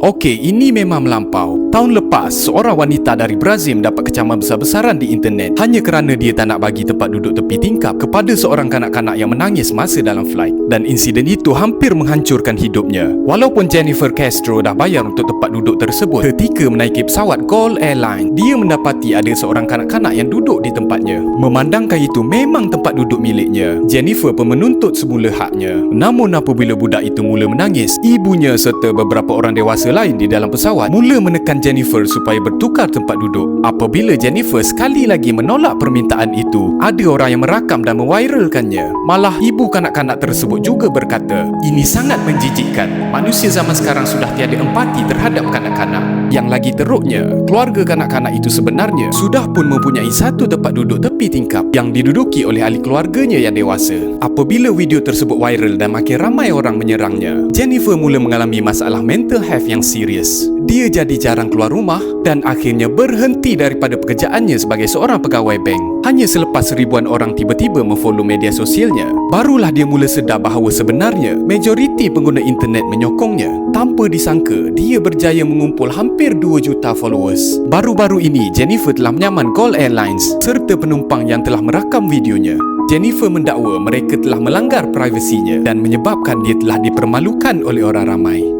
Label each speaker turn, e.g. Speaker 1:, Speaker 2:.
Speaker 1: Okey, ini memang melampau. Tahun lepas, seorang wanita dari Brazil mendapat kecaman besar-besaran di internet hanya kerana dia tak nak bagi tempat duduk tepi tingkap kepada seorang kanak-kanak yang menangis masa dalam flight. Dan insiden itu hampir menghancurkan hidupnya. Walaupun Jennifer Castro dah bayar untuk tempat duduk tersebut, ketika menaiki pesawat Gol Airline, dia mendapati ada seorang kanak-kanak yang duduk di tempatnya. Memandangkan itu memang tempat duduk miliknya, Jennifer pun menuntut semula haknya. Namun apabila budak itu mula menangis, ibunya serta beberapa orang dewasa lain di dalam pesawat mula menekan Jennifer supaya bertukar tempat duduk. Apabila Jennifer sekali lagi menolak permintaan itu, ada orang yang merakam dan mewairalkannya. Malah ibu kanak-kanak tersebut juga berkata, "Ini sangat menjijikkan. Manusia zaman sekarang sudah tiada empati terhadap kanak-kanak." Yang lagi teruknya, keluarga kanak-kanak itu sebenarnya sudah pun mempunyai satu tempat duduk tepi tingkap yang diduduki oleh ahli keluarganya yang dewasa. Apabila video tersebut viral dan makin ramai orang menyerangnya, Jennifer mula mengalami masalah mental health yang serius. Dia jadi jarang keluar rumah dan akhirnya berhenti daripada pekerjaannya sebagai seorang pegawai bank. Hanya selepas ribuan orang tiba-tiba memfollow media sosialnya, barulah dia mula sedar bahawa sebenarnya majoriti pengguna internet menyokongnya. Tanpa disangka, dia berjaya mengumpul hampir 2 juta followers. Baru-baru ini, Jennifer telah menyaman Gol Airlines serta penumpang yang telah merakam videonya. Jennifer mendakwa mereka telah melanggar privasinya dan menyebabkan dia telah dipermalukan oleh orang ramai.